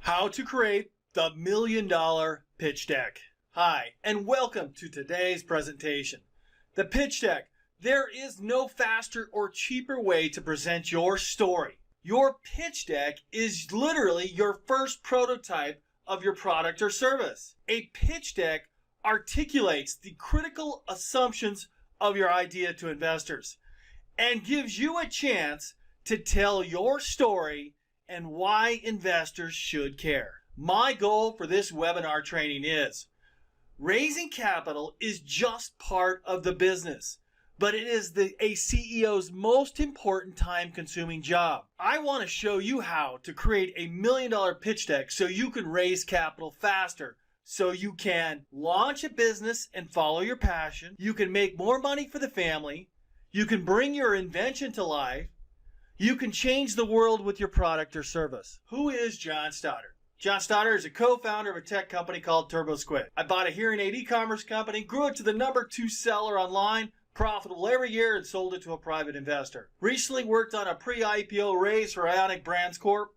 How to create the $1 million pitch deck. Hi, and welcome to today's presentation. The pitch deck. There is no faster or cheaper way to present your story. Your pitch deck is literally your first prototype of your product or service. A pitch deck articulates the critical assumptions of your idea to investors and gives you a chance to tell your story and why investors should care. My goal for this webinar training is raising capital is just part of the business, but it is a CEO's most important time-consuming job. I want to show you how to create a $1 million pitch deck so you can raise capital faster, so you can launch a business and follow your passion. You can make more money for the family. You can bring your invention to life. You can change the world with your product or service. Who is John Stoddard? John Stoddard is a co-founder of a tech company called Squid. I bought a hearing aid e-commerce company, grew it to the #2 seller online, profitable every year, and sold it to a private investor. Recently worked on a pre-IPO raise for IONIC Brands Corp.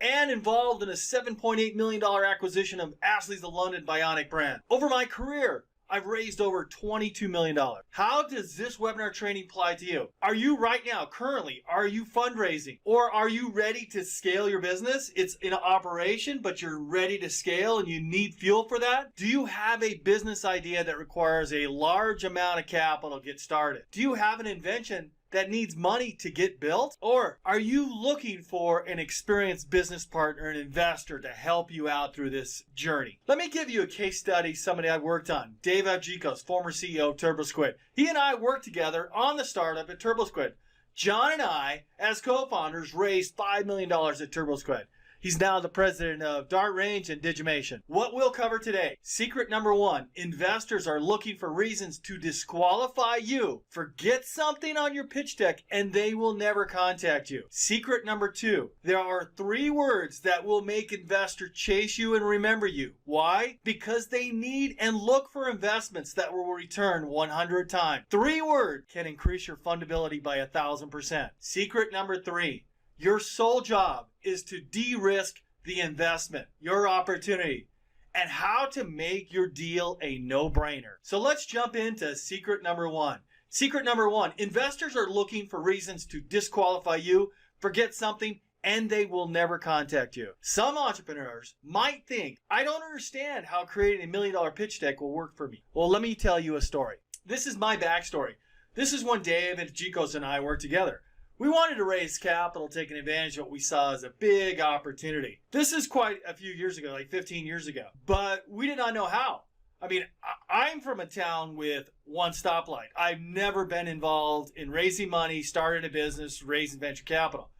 And involved in a $7.8 million acquisition of Astley's the London Bionic brand. Over my career, I've raised over $22 million. How does this webinar training apply to you? Are you right now, currently, are you fundraising? Or are you ready to scale your business? It's in operation, but you're ready to scale and you need fuel for that? Do you have a business idea that requires a large amount of capital to get started? Do you have an invention that needs money to get built? Or are you looking for an experienced business partner, an investor to help you out through this journey? Let me give you a case study, somebody I've worked on. Dave Avgikos, former CEO of Squid. He and I worked together on the startup at Squid. John and I, as co-founders, raised $5 million at Squid. He's now the president of Dart Range and Digimation. What we'll cover today. Secret number 1, investors are looking for reasons to disqualify you. Forget something on your pitch deck and they will never contact you. Secret number 2, there are 3 words that will make investors chase you and remember you. Why? Because they need and look for investments that will return 100 times. 3 words can increase your fundability by 1,000%. Secret number 3, your sole job is to de-risk the investment, your opportunity, and how to make your deal a no-brainer. So let's jump into secret number 1. Secret number 1, investors are looking for reasons to disqualify you, forget something, and they will never contact you. Some entrepreneurs might think, I don't understand how creating a $1 million pitch deck will work for me. Well, let me tell you a story. This is my backstory. This is when Dave Avgikos and I worked together. We wanted to raise capital, taking advantage of what we saw as a big opportunity. This is quite a few years ago, like 15 years ago, but we did not know how. I mean, I'm from a town with 1 stoplight. I've never been involved in raising money, starting a business, raising venture capital.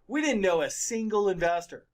We didn't know a single investor.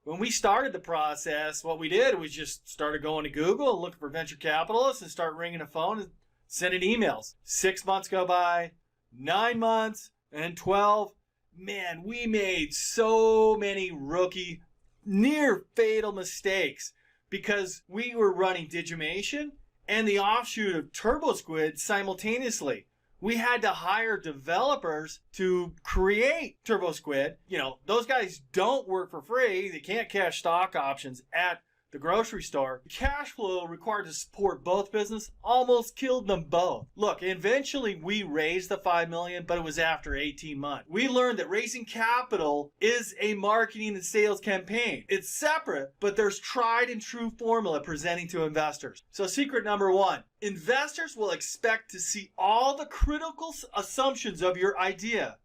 When we started the process, what we did was just started going to Google and looking for venture capitalists and start ringing a phone and sending emails. 6 months go by, 9 months, and 12, man, we made so many rookie, near fatal mistakes because we were running Digimation and the offshoot of Squid simultaneously. We had to hire developers to create Squid. You know, those guys don't work for free. They can't cash stock options at the grocery store. The cash flow required to support both business almost killed them both. Look, eventually we raised the $5 million, but it was after 18 months. We learned that raising capital is a marketing and sales campaign. It's separate, but there's tried and true formula presenting to investors. So secret number 1, investors will expect to see all the critical assumptions of your idea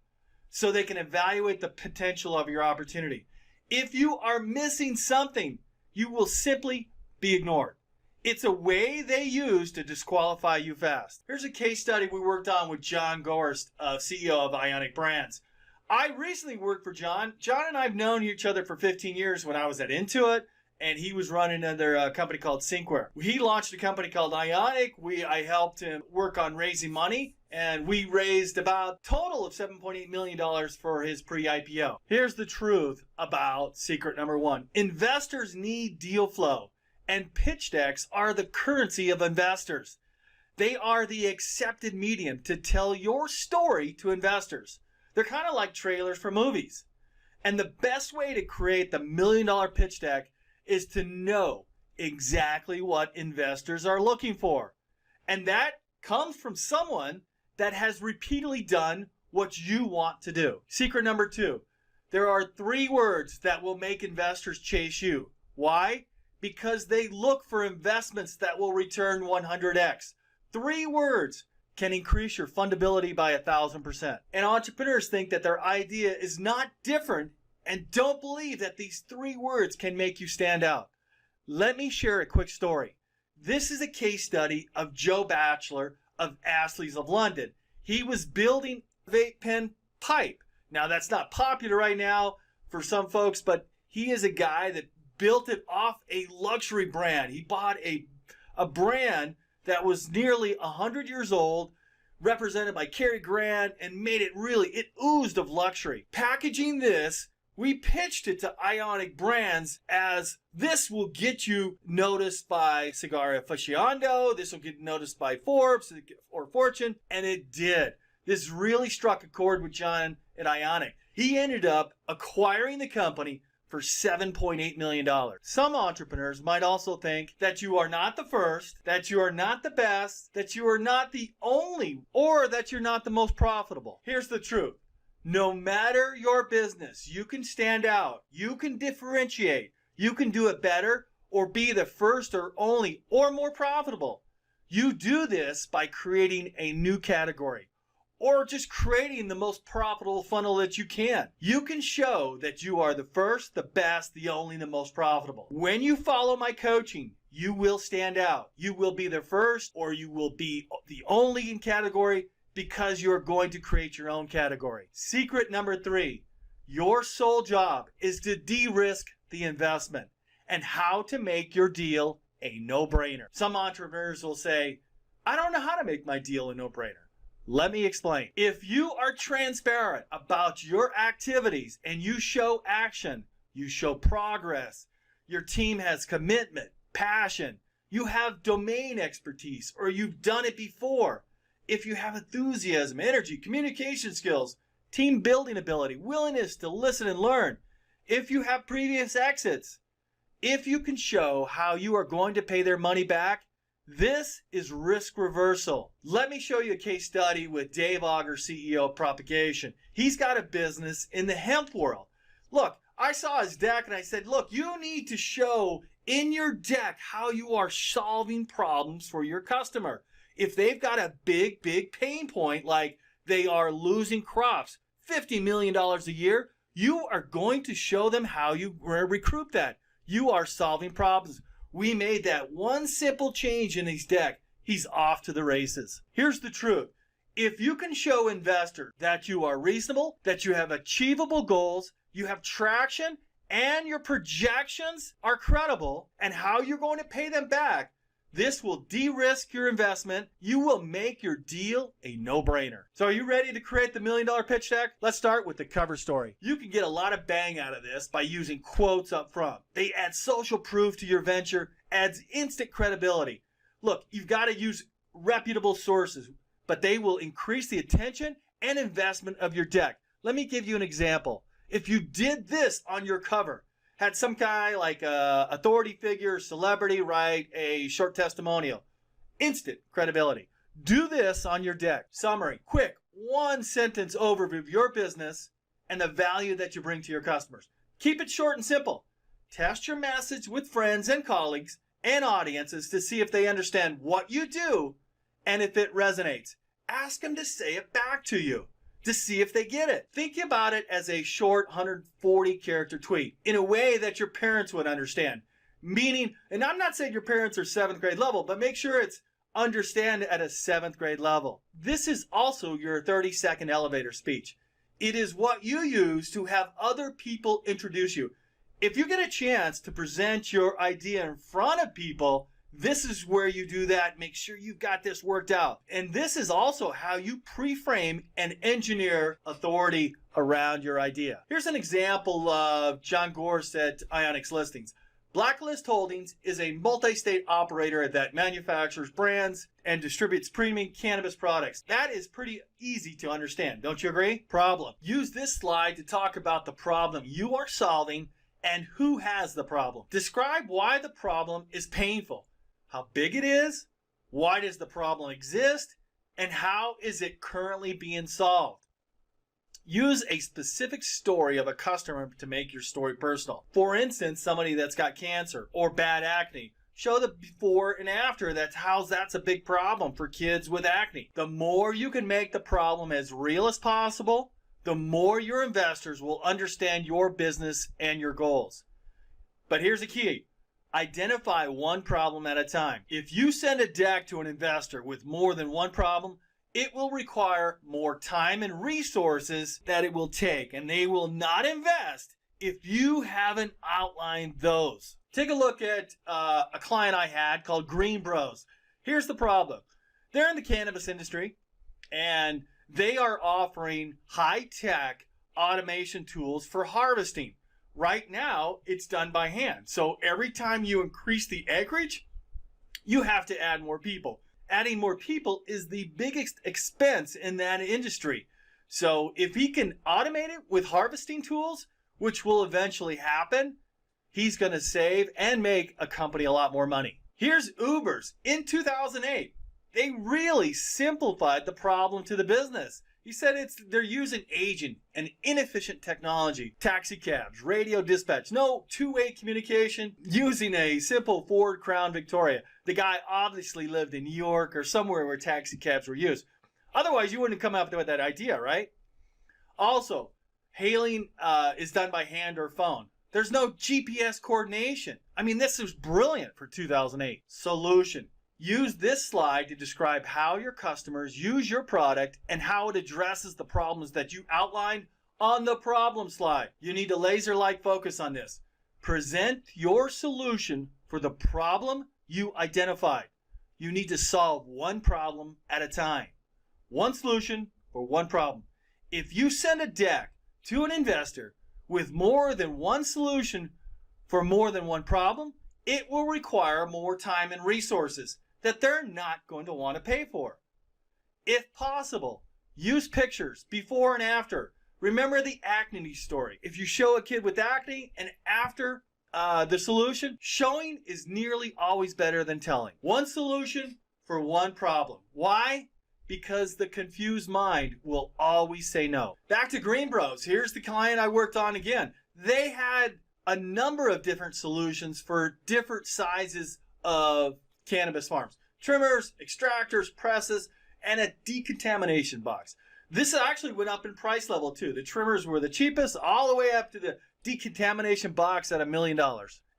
so they can evaluate the potential of your opportunity. If you are missing something, you will simply be ignored. It's a way they use to disqualify you fast. Here's a case study we worked on with John Gorst, CEO of IONIC Brands. I recently worked for John. John and I have known each other for 15 years when I was at Intuit, and he was running another company called Syncware. He launched a company called IONIC. I helped him work on raising money, and we raised about a total of $7.8 million for his pre-IPO. Here's the truth about secret number 1. Investors need deal flow, and pitch decks are the currency of investors. They are the accepted medium to tell your story to investors. They're kind of like trailers for movies. And the best way to create the $1 million pitch deck is to know exactly what investors are looking for. And that comes from someone that has repeatedly done what you want to do. Secret number 2, there are 3 words that will make investors chase you. Why? Because they look for investments that will return 100x. 3 words can increase your fundability by 1,000%. And entrepreneurs think that their idea is not different and don't believe that these 3 words can make you stand out. Let me share a quick story. This is a case study of Joe Batchelor of Astley's of London. He was building a vape pen pipe. Now that's not popular right now for some folks, but he is a guy that built it off a luxury brand. He bought a brand that was nearly 100 years old, represented by Cary Grant, and made it oozed of luxury. Packaging this, we pitched it to IONIC brands as this will get you noticed by Cigar Aficionado, this will get noticed by Forbes or Fortune, and it did. This really struck a chord with John at IONIC. He ended up acquiring the company for $7.8 million. Some entrepreneurs might also think that you are not the first, that you are not the best, that you are not the only, or that you're not the most profitable. Here's the truth. No matter your business, you can stand out, you can differentiate, you can do it better, or be the first or only or more profitable. You do this by creating a new category, or just creating the most profitable funnel that you can. You can show that you are the first, the best, the only, the most profitable. When you follow my coaching, you will stand out. You will be the first, or you will be the only in category, because you're going to create your own category. Secret number 3, your sole job is to de-risk the investment and how to make your deal a no-brainer. Some entrepreneurs will say, I don't know how to make my deal a no-brainer. Let me explain. If you are transparent about your activities and you show action, you show progress, your team has commitment, passion, you have domain expertise, or you've done it before, if you have enthusiasm, energy, communication skills, team building ability, willingness to listen and learn, if you have previous exits, if you can show how you are going to pay their money back, this is risk reversal. Let me show you a case study with Dave Auger, CEO of Propagation. He's got a business in the hemp world. Look, I saw his deck and I said, look, you need to show in your deck how you are solving problems for your customer. If they've got a big pain point, like they are losing crops, $50 million a year, you are going to show them how you recruit that. You are solving problems. We made that one simple change in his deck. He's off to the races. Here's the truth. If you can show investors that you are reasonable, that you have achievable goals, you have traction, and your projections are credible, and how you're going to pay them back, this will de-risk your investment. You will make your deal a no-brainer. So are you ready to create the $1 million pitch deck? Let's start with the cover story. You can get a lot of bang out of this by using quotes up front. They add social proof to your venture, adds instant credibility. Look, you've got to use reputable sources, but they will increase the attention and investment of your deck. Let me give you an example. If you did this on your cover, had some guy like a authority figure, celebrity write a short testimonial, instant credibility. Do this on your deck. Summary, quick, 1-sentence overview of your business and the value that you bring to your customers. Keep it short and simple. Test your message with friends and colleagues and audiences to see if they understand what you do and if it resonates. Ask them to say it back to you to see if they get it. Think about it as a short 140-character tweet in a way that your parents would understand. Meaning, and I'm not saying your parents are 7th grade level, but make sure it's understand at a 7th grade level. This is also your 30-second elevator speech. It is what you use to have other people introduce you. If you get a chance to present your idea in front of people, this is where you do that. Make sure you've got this worked out. And this is also how you pre-frame and engineer authority around your idea. Here's an example of John Gorst at IONIC's listings. Blacklist Holdings is a multi-state operator that manufactures brands and distributes premium cannabis products. That is pretty easy to understand, don't you agree? Problem. Use this slide to talk about the problem you are solving and who has the problem. Describe why the problem is painful, how big it is, why does the problem exist, and how is it currently being solved. Use a specific story of a customer to make your story personal. For instance, somebody that's got cancer or bad acne. Show the before and after. That's a big problem for kids with acne. The more you can make the problem as real as possible, the more your investors will understand your business and your goals. But here's the key. Identify one problem at a time. If you send a deck to an investor with more than one problem, it will require more time and resources that it will take, and they will not invest if you haven't outlined those. Take a look at a client I had called Green Bros. Here's the problem. They're in the cannabis industry, and they are offering high-tech automation tools for harvesting. Right now, it's done by hand. So every time you increase the acreage, you have to add more people. Adding more people is the biggest expense in that industry. So if he can automate it with harvesting tools, which will eventually happen, he's going to save and make a company a lot more money. Here's Uber's. In 2008, they really simplified the problem to the business. He said they're using aging and inefficient technology, taxi cabs, radio dispatch, no two-way communication, using a simple Ford Crown Victoria. The guy obviously lived in New York or somewhere where taxi cabs were used. Otherwise, you wouldn't come up with that idea, right? Also, hailing is done by hand or phone. There's no GPS coordination. I mean, this was brilliant for 2008. Solution. Use this slide to describe how your customers use your product and how it addresses the problems that you outlined on the problem slide. You need to laser-like focus on this. Present your solution for the problem you identified. You need to solve one problem at a time. One solution for one problem. If you send a deck to an investor with more than one solution for more than one problem, it will require more time and resources that they're not going to want to pay for. If possible, use pictures before and after. Remember the acne story. If you show a kid with acne and after the solution, showing is nearly always better than telling. One solution for one problem. Why? Because the confused mind will always say no. Back to Green Bros. Here's the client I worked on again. They had a number of different solutions for different sizes of cannabis farms. Trimmers, extractors, presses, and a decontamination box. This actually went up in price level too. The trimmers were the cheapest, all the way up to the decontamination box at $1 million.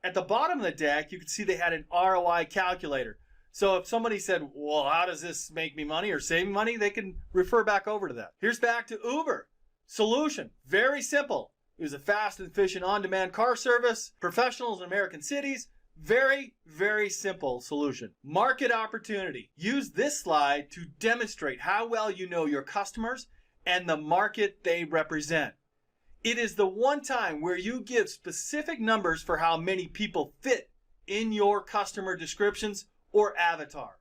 At the bottom of the deck, you can see they had an ROI calculator. So if somebody said, well, how does this make me money or save me money? They can refer back over to that. Here's back to Uber. Solution, very simple. It was a fast and efficient on-demand car service, professionals in American cities. Very, very simple solution. Market opportunity. Use this slide to demonstrate how well you know your customers and the market they represent. It is the one time where you give specific numbers for how many people fit in your customer descriptions or avatar.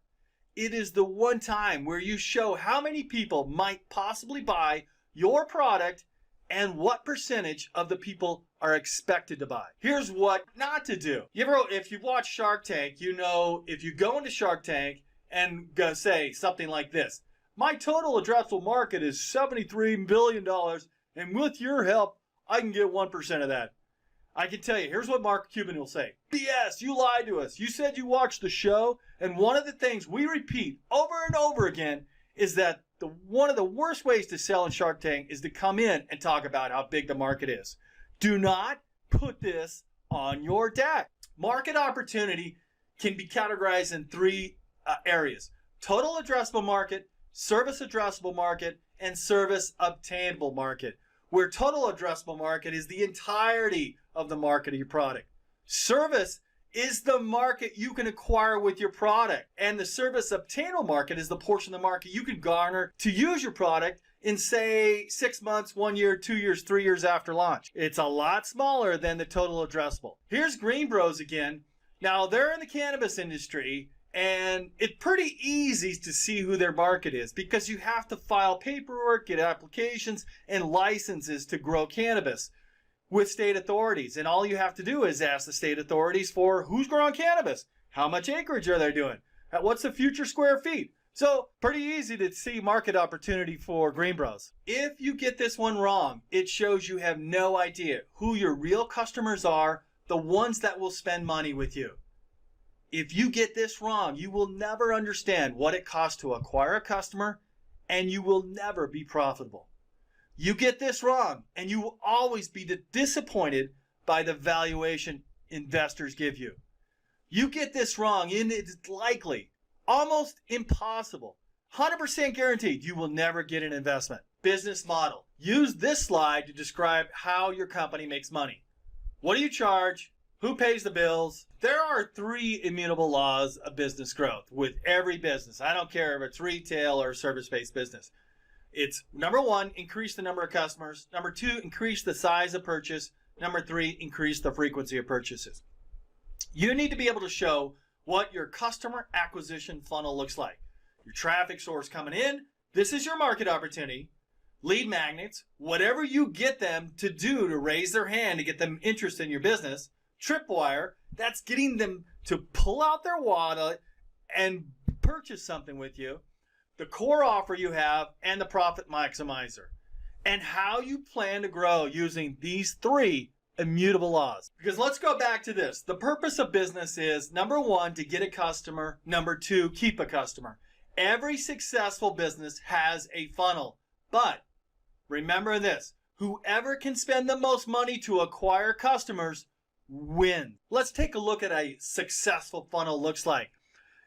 It is the one time where you show how many people might possibly buy your product and what percentage of the people are expected to buy. Here's what not to do. If you've watched Shark Tank, you know if you go into Shark Tank and go say something like this, my total addressable market is $73 billion, and with your help, I can get 1% of that. I can tell you, here's what Mark Cuban will say. BS, you lied to us. You said you watched the show, and one of the things we repeat over and over again is that one of the worst ways to sell in Shark Tank is to come in and talk about how big the market is. Do not put this on your deck. Market opportunity can be categorized in three areas. Total addressable market, service addressable market, and service obtainable market, where total addressable market is the entirety of the market of your product. Service is the market you can acquire with your product, and the service obtainable market is the portion of the market you can garner to use your product in, say, 6 months, 1 year, 2 years, 3 years after launch. It's a lot smaller than the total addressable. Here's Green Bros again. Now, they're in the cannabis industry, and it's pretty easy to see who their market is because you have to file paperwork, get applications, and licenses to grow cannabis. with state authorities. And all you have to do is ask the state authorities for who's growing cannabis, how much acreage are they doing, what's the future square feet. So pretty easy to see market opportunity for Green Bros. If you get this one wrong, it shows you have no idea who your real customers are, the ones that will spend money with you. If you get this wrong, you will never understand what it costs to acquire a customer, and you will never be profitable. You get this wrong, and you will always be disappointed by the valuation investors give you. You get this wrong, and it's likely, almost impossible, 100% guaranteed, you will never get an investment. Business model. Use this slide to describe how your company makes money. What do you charge? Who pays the bills? There are 3 immutable laws of business growth with every business. I don't care if it's retail or service-based business. It's number 1, increase the number of customers. Number 2, increase the size of purchase. Number 3, increase the frequency of purchases. You need to be able to show what your customer acquisition funnel looks like. Your traffic source coming in, this is your market opportunity. Lead magnets, whatever you get them to do to raise their hand to get them interested in your business. Tripwire, that's getting them to pull out their wallet and purchase something with you. The core offer you have, and the profit maximizer. And how you plan to grow using these 3 immutable laws. Because let's go back to this. The purpose of business is, number 1, to get a customer. Number 2, keep a customer. Every successful business has a funnel. But remember this, whoever can spend the most money to acquire customers wins. Let's take a look at a successful funnel looks like.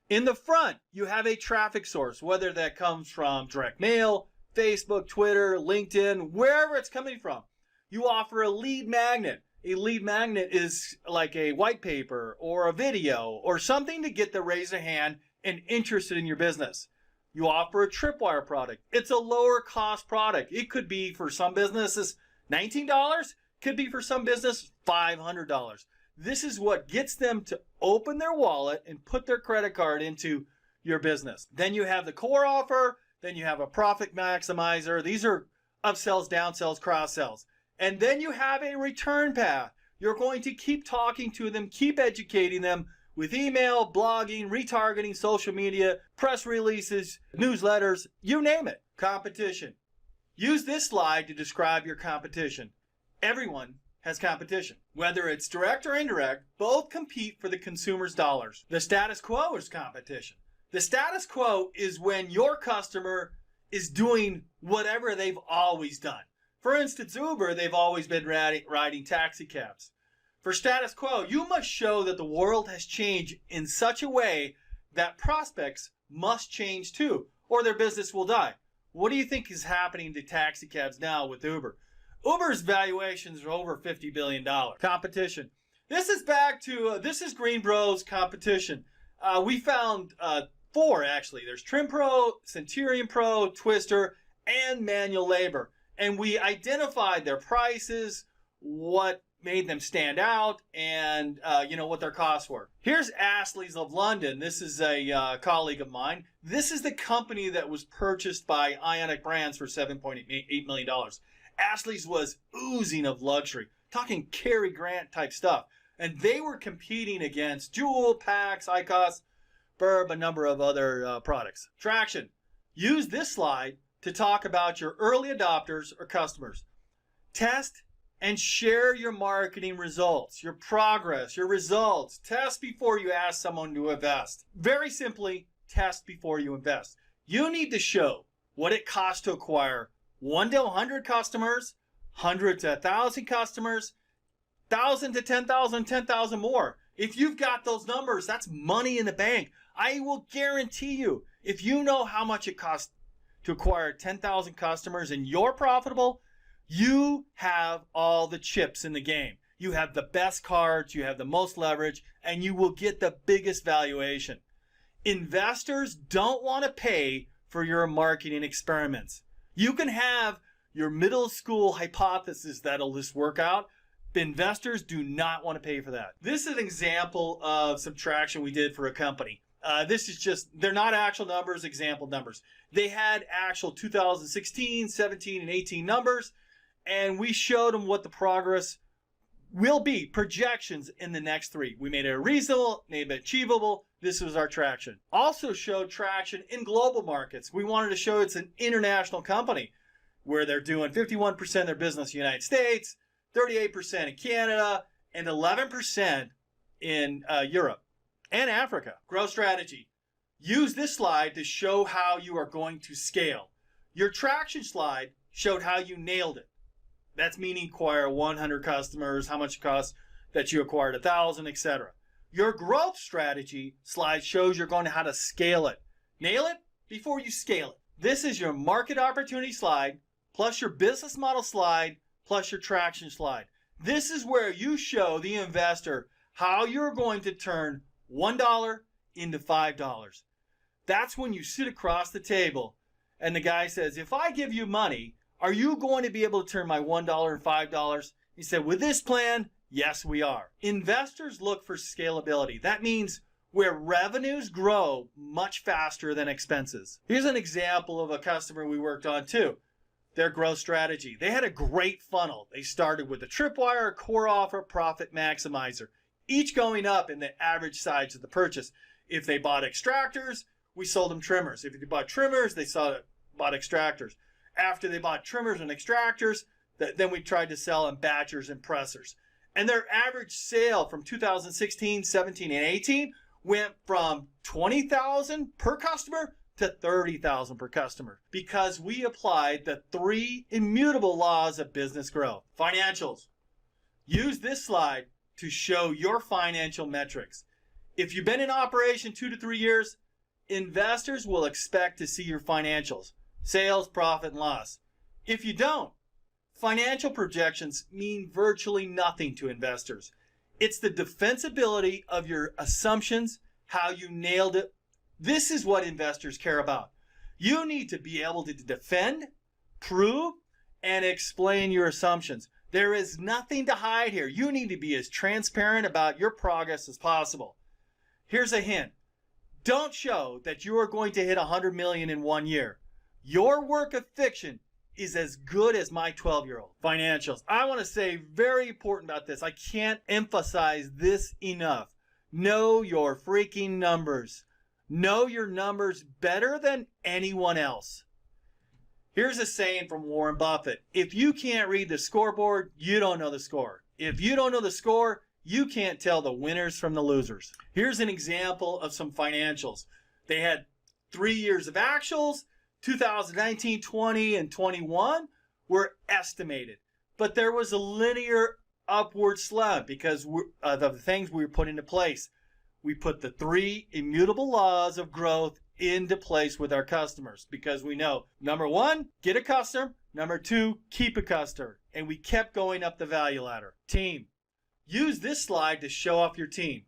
In the front, you have a traffic source, whether that comes from direct mail, Facebook, Twitter, LinkedIn, wherever it's coming from. You offer a lead magnet. A lead magnet is like a white paper or a video or something to get the raise a hand and interested in your business. You offer a tripwire product. It's a lower cost product. It could be for some businesses $19, could be for some business $500. This is what gets them to open their wallet and put their credit card into your business. Then you have the core offer. Then you have a profit maximizer. These are upsells, downsells, cross-sells. And then you have a return path. You're going to keep talking to them, keep educating them with email, blogging, retargeting, social media, press releases, newsletters, you name it. Competition. Use this slide to describe your competition. Everyone has competition. Whether it's direct or indirect, both compete for the consumer's dollars. The status quo is competition. The status quo is when your customer is doing whatever they've always done. For instance, Uber, they've always been riding taxi cabs. For status quo, you must show that the world has changed in such a way that prospects must change too, or their business will die. What do you think is happening to taxi cabs now with Uber? Uber's valuations are over $50 billion. Competition. This is back to, this is Green Bros competition. We found 4 actually. There's Trim Pro, Centurion Pro, Twister, and Manual Labor. And we identified their prices, what made them stand out, and what their costs were. Here's Astley's of London. This is a colleague of mine. This is the company that was purchased by IONIC Brands for $7.8 million. Astley's was oozing of luxury, talking Cary Grant type stuff. And they were competing against Jewel, Pax, ICOS, Burb, a number of other products. Traction. Use this slide to talk about your early adopters or customers. Test and share your marketing results, your progress, your results. Test before you ask someone to invest. Very simply, test before you invest. You need to show what it costs to acquire 1 to 100 customers, 100 to 1,000 customers, 1,000 to 10,000, 10,000 more. If you've got those numbers, that's money in the bank. I will guarantee you, if you know how much it costs to acquire 10,000 customers and you're profitable, you have all the chips in the game. You have the best cards, you have the most leverage, and you will get the biggest valuation. Investors don't want to pay for your marketing experiments. You can have your middle school hypothesis that'll just work out. Investors do not want to pay for that. This is an example of subtraction we did for a company. This is just, they're not actual numbers, example numbers. They had actual 2016, 17, and 18 numbers, and we showed them what the progress will be projections in the next 3. We made it reasonable, made it achievable. This was our traction. Also showed traction in global markets. We wanted to show it's an international company where they're doing 51% of their business in the United States, 38% in Canada, and 11% in Europe and Africa. Growth strategy. Use this slide to show how you are going to scale. Your traction slide showed how you nailed it. That's meaning acquire 100 customers, how much it costs that you acquired 1,000, etc. Your growth strategy slide shows you're going to how to scale it. Nail it before you scale it. This is your market opportunity slide, plus your business model slide, plus your traction slide. This is where you show the investor how you're going to turn $1 into $5. That's when you sit across the table and the guy says, if I give you money, are you going to be able to turn my $1 and $5? He said, with this plan, yes, we are. Investors look for scalability. That means where revenues grow much faster than expenses. Here's an example of a customer we worked on too. Their growth strategy. They had a great funnel. They started with a tripwire, core offer, profit maximizer, each going up in the average size of the purchase. If they bought extractors, we sold them trimmers. If they bought trimmers, they bought extractors. After they bought trimmers and extractors, then we tried to sell them batchers and pressers. And their average sale from 2016, 17, and 18 went from $20,000 per customer to $30,000 per customer because we applied the 3 immutable laws of business growth. Financials. Use this slide to show your financial metrics. If you've been in operation 2 to 3 years, investors will expect to see your financials. Sales, profit, and loss. If you don't, financial projections mean virtually nothing to investors. It's the defensibility of your assumptions, how you nailed it. This is what investors care about. You need to be able to defend, prove, and explain your assumptions. There is nothing to hide here. You need to be as transparent about your progress as possible. Here's a hint. Don't show that you are going to hit 100 million in 1 year. Your work of fiction is as good as my 12-year-old. Financials. I want to say very important about this. I can't emphasize this enough. Know your freaking numbers. Know your numbers better than anyone else. Here's a saying from Warren Buffett. If you can't read the scoreboard, you don't know the score. If you don't know the score, you can't tell the winners from the losers. Here's an example of some financials. They had 3 years of actuals. 2019, 20, and 21 were estimated. But there was a linear upward slump because of the things we put into place. We put the 3 immutable laws of growth into place with our customers because we know, number 1, get a customer. Number 2, keep a customer. And we kept going up the value ladder. Team. Use this slide to show off your team.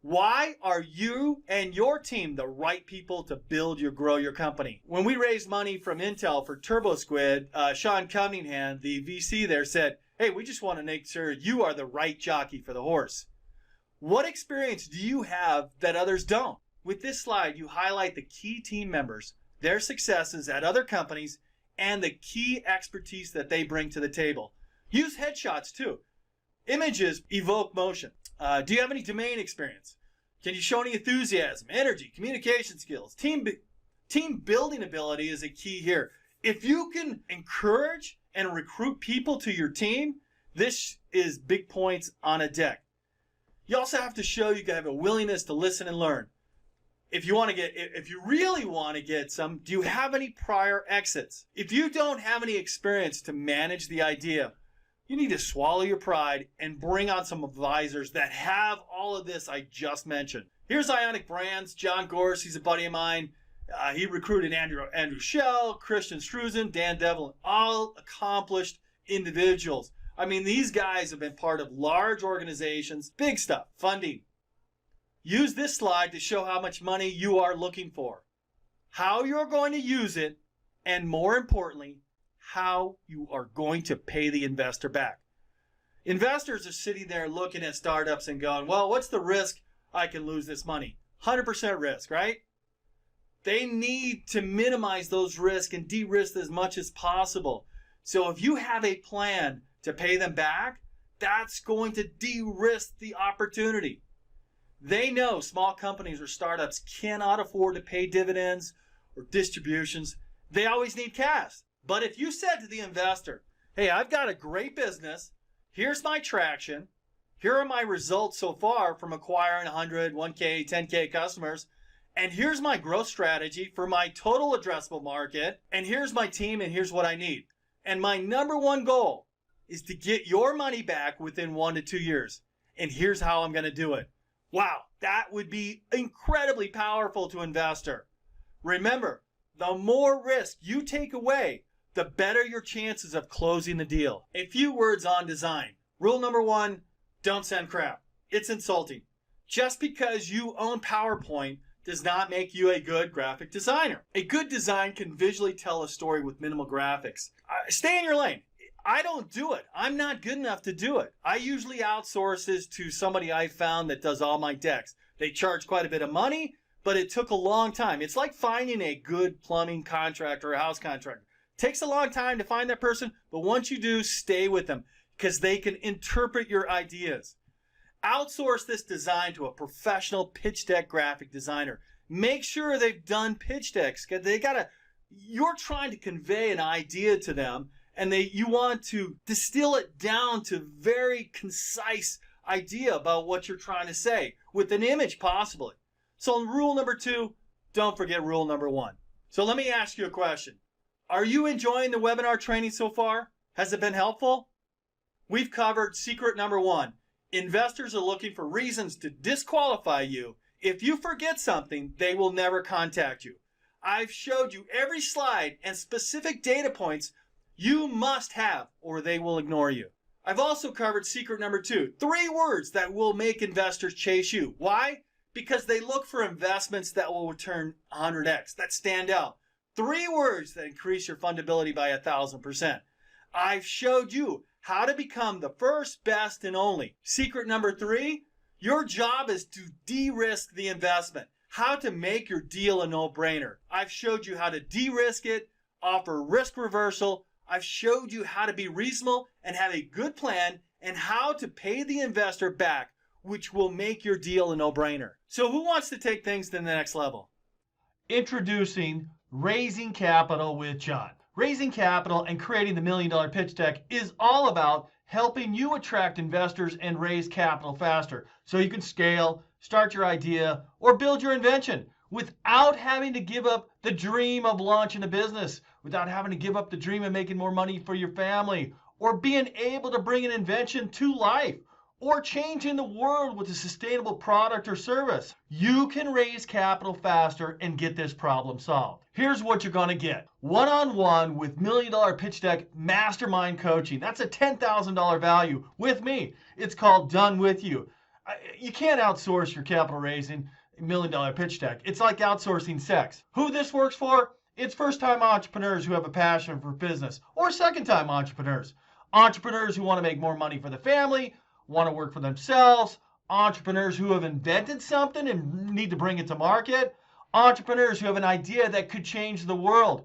Why are you and your team the right people to build or grow your company? When we raised money from Intel for Squid, Sean Cunningham, the VC there, said, hey, we just want to make sure you are the right jockey for the horse. What experience do you have that others don't? With this slide, you highlight the key team members, their successes at other companies, and the key expertise that they bring to the table. Use headshots too. Images evoke motion. Do you have any domain experience? Can you show any enthusiasm, energy, communication skills? Team building ability is a key here. If you can encourage and recruit people to your team, this is big points on a deck. You also have to show you have a willingness to listen and learn. If you really want to get some, do you have any prior exits? If you don't have any experience to manage the idea, you need to swallow your pride and bring on some advisors that have all of this I just mentioned. Here's IONIC Brands, John Gorst, he's a buddy of mine. He recruited Andrew Schell, Christian Struzen, Dan Devlin, all accomplished individuals. I mean, these guys have been part of large organizations, big stuff, funding. Use this slide to show how much money you are looking for, how you're going to use it, and more importantly, how you are going to pay the investor back. Investors are sitting there looking at startups and going, well, what's the risk I can lose this money? 100% risk, right? They need to minimize those risks and de-risk as much as possible. So if you have a plan to pay them back, That's going to de-risk the opportunity. They know small companies or startups cannot afford to pay dividends or distributions. They always need cash. But if you said to the investor, hey, I've got a great business, here's my traction, here are my results so far from acquiring 100, 1K, 10K customers, and here's my growth strategy for my total addressable market, and here's my team, and here's what I need. And my number one goal is to get your money back within 1 to 2 years. And here's how I'm going to do it. Wow, that would be incredibly powerful to an investor. Remember, the more risk you take away, the better your chances of closing the deal. A few words on design. Rule number 1, don't send crap. It's insulting. Just because you own PowerPoint does not make you a good graphic designer. A good design can visually tell a story with minimal graphics. Stay in your lane. I don't do it. I'm not good enough to do it. I usually outsource this to somebody I found that does all my decks. They charge quite a bit of money, but it took a long time. It's like finding a good plumbing contractor or a house contractor. It takes a long time to find that person, but once you do, stay with them because they can interpret your ideas. Outsource this design to a professional pitch deck graphic designer. Make sure they've done pitch decks. You're trying to convey an idea to them, and you want to distill it down to very concise idea about what you're trying to say with an image possibly. So in rule number 2, don't forget rule number 1. So let me ask you a question. Are you enjoying the webinar training so far? Has it been helpful? We've covered secret number 1. Investors are looking for reasons to disqualify you. If you forget something, they will never contact you. I've showed you every slide and specific data points you must have, or they will ignore you. I've also covered secret number 2, 3 words that will make investors chase you. Why? Because they look for investments that will return 100x, that stand out. 3 words that increase your fundability by 1,000%. I've showed you how to become the first, best, and only. Secret number 3, your job is to de-risk the investment. How to make your deal a no-brainer. I've showed you how to de-risk it, offer risk reversal. I've showed you how to be reasonable and have a good plan and how to pay the investor back, which will make your deal a no-brainer. So who wants to take things to the next level? Introducing Raising Capital with John. Raising capital and creating the $1 million pitch deck is all about helping you attract investors and raise capital faster so you can scale, start your idea, or build your invention without having to give up the dream of launching a business, without having to give up the dream of making more money for your family, or being able to bring an invention to life, or changing the world with a sustainable product or service. You can raise capital faster and get this problem solved. Here's what you're going to get. One-on-one with $1 million pitch deck mastermind coaching. That's a $10,000 value with me. It's called Done With You. You can't outsource your capital raising $1 million pitch deck. It's like outsourcing sex. Who this works for? It's first-time entrepreneurs who have a passion for business, or second-time entrepreneurs. Entrepreneurs who want to make more money for the family, want to work for themselves, entrepreneurs who have invented something and need to bring it to market, entrepreneurs who have an idea that could change the world,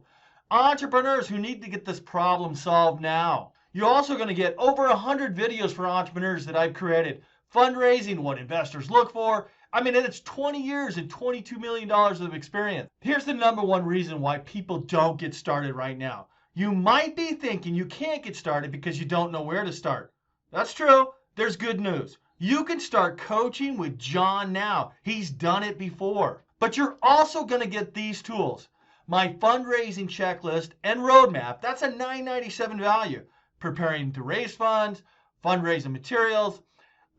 entrepreneurs who need to get this problem solved now. You're also going to get over 100 videos for entrepreneurs that I've created. Fundraising, what investors look for. I mean, it's 20 years and $22 million of experience. Here's the number 1 reason why people don't get started right now. You might be thinking you can't get started because you don't know where to start. That's true. There's good news. You can start coaching with John now. He's done it before. But you're also going to get these tools. My fundraising checklist and roadmap, that's a $9.97 value. Preparing to raise funds, fundraising materials,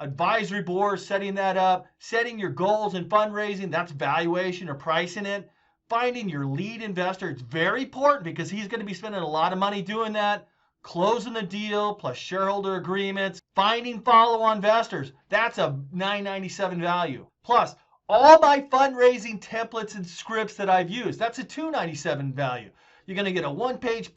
advisory boards, setting that up, setting your goals in fundraising, that's valuation or pricing it. Finding your lead investor, it's very important because he's going to be spending a lot of money doing that. Closing the deal plus shareholder agreements, finding follow-on investors, that's a $9.97 value. Plus, all my fundraising templates and scripts that I've used, that's a $2.97 value. You're going to get a 1-page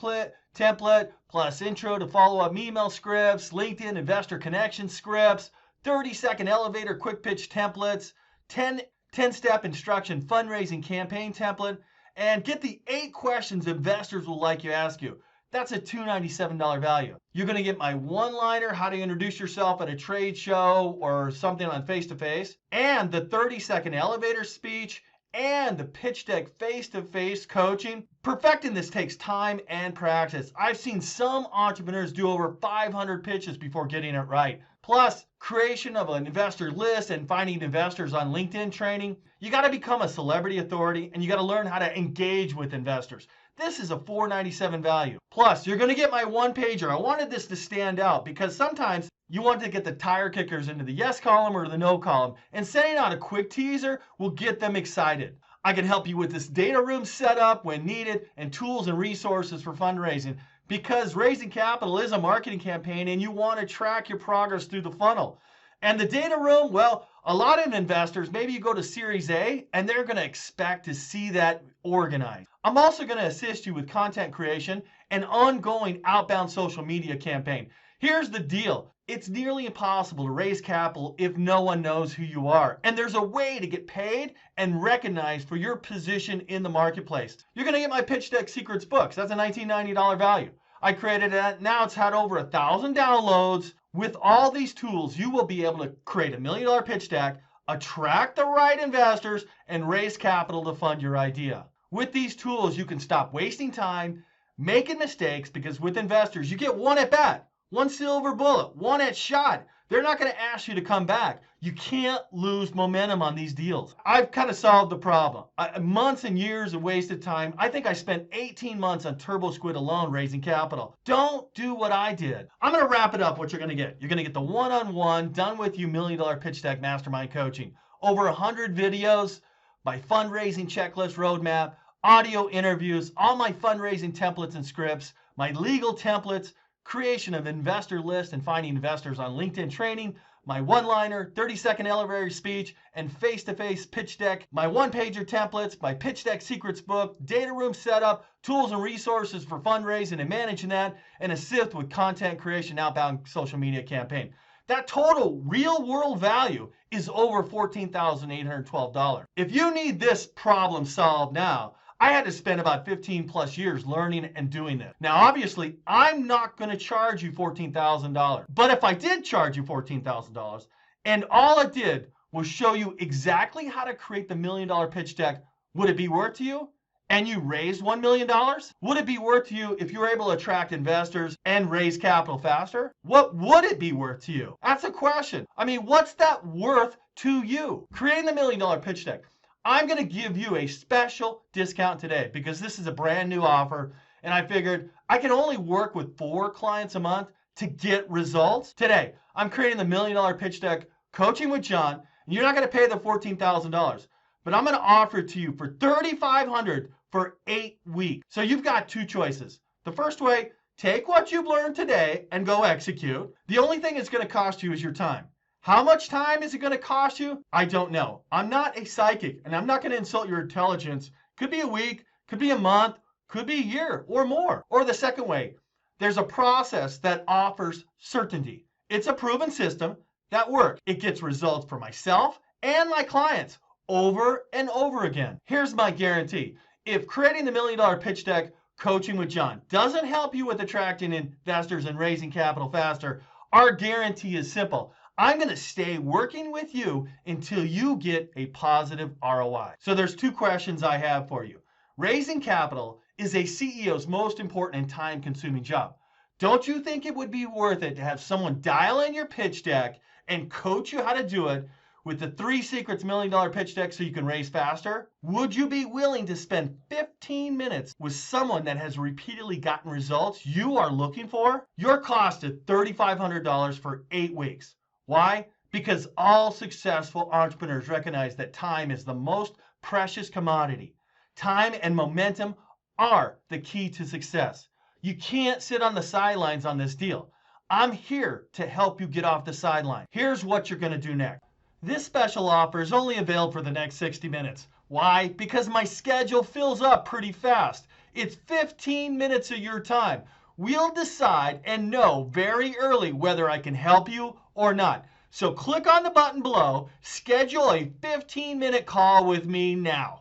template plus intro to follow-up email scripts, LinkedIn investor connection scripts, 30-second elevator quick pitch templates, 10-step instruction fundraising campaign template, and get the 8 questions investors will like you ask you. That's a $297 value. You're going to get my one-liner, how to introduce yourself at a trade show or something on face-to-face, and the 30-second elevator speech, and the pitch deck face-to-face coaching. Perfecting this takes time and practice. I've seen some entrepreneurs do over 500 pitches before getting it right. Plus, creation of an investor list and finding investors on LinkedIn training. You got to become a celebrity authority, and you got to learn how to engage with investors. This is a $497 value. Plus, you're going to get my one-pager. I wanted this to stand out because sometimes you want to get the tire kickers into the yes column or the no column, and sending out a quick teaser will get them excited. I can help you with this data room setup when needed and tools and resources for fundraising, because raising capital is a marketing campaign and you want to track your progress through the funnel. And the data room, well, a lot of investors, maybe you go to Series A and they're going to expect to see that organized. I'm also going to assist you with content creation and ongoing outbound social media campaign. Here's the deal. It's nearly impossible to raise capital if no one knows who you are. And there's a way to get paid and recognized for your position in the marketplace. You're going to get my Pitch Deck Secrets books. That's a $1990 value. I created it. Now it's had over 1,000 downloads. With all these tools, you will be able to create $1 million pitch deck, attract the right investors, and raise capital to fund your idea. With these tools, you can stop wasting time, making mistakes, because with investors, you get one at bat, one silver bullet, one at shot. They're not going to ask you to come back. You can't lose momentum on these deals. I've kind of solved the problem. Months and years of wasted time. I think I spent 18 months on Turbo Squid alone raising capital. Don't do what I did. I'm going to wrap it up what you're going to get. You're going to get the one-on-one, done with you $1 million pitch deck mastermind coaching. Over 100 videos, my fundraising checklist roadmap, audio interviews, all my fundraising templates and scripts, my legal templates, creation of investor lists and finding investors on LinkedIn training, my one-liner, 30-second elevator speech, and face-to-face pitch deck, my one-pager templates, my pitch deck secrets book, data room setup, tools and resources for fundraising and managing that, and assist with content creation outbound social media campaign. That total real-world value is over $14,812. If you need this problem solved now, I had to spend about 15 plus years learning and doing this. Now, obviously, I'm not going to charge you $14,000. But if I did charge you $14,000 and all it did was show you exactly how to create the $1 million pitch deck, would it be worth to you? And you raised $1 million? Would it be worth to you if you were able to attract investors and raise capital faster? What would it be worth to you? That's a question. I mean, what's that worth to you? Creating the $1 million pitch deck. I'm going to give you a special discount today because this is a brand new offer, and I figured I can only work with 4 clients a month to get results. Today, I'm creating the $1 million pitch deck coaching with John, and you're not going to pay the $14,000, but I'm going to offer it to you for $3,500 for 8 weeks. So you've got 2 choices. The first way, take what you've learned today and go execute. The only thing it's going to cost you is your time. How much time is it going to cost you? I don't know. I'm not a psychic, and I'm not going to insult your intelligence. Could be a week, could be a month, could be a year or more. Or the second way, there's a process that offers certainty. It's a proven system that works. It gets results for myself and my clients over and over again. Here's my guarantee. If creating the $1 million pitch deck coaching with John doesn't help you with attracting investors and raising capital faster, our guarantee is simple. I'm going to stay working with you until you get a positive ROI. So there's 2 questions I have for you. Raising capital is a CEO's most important and time-consuming job. Don't you think it would be worth it to have someone dial in your pitch deck and coach you how to do it with the 3 secrets $1 million pitch deck so you can raise faster? Would you be willing to spend 15 minutes with someone that has repeatedly gotten results you are looking for? Your cost is $3,500 for 8 weeks. Why? Because all successful entrepreneurs recognize that time is the most precious commodity. Time and momentum are the key to success. You can't sit on the sidelines on this deal. I'm here to help you get off the sideline. Here's what you're going to do next. This special offer is only available for the next 60 minutes. Why? Because my schedule fills up pretty fast. It's 15 minutes of your time. We'll decide and know very early whether I can help you or not. So click on the button below, schedule a 15-minute call with me now.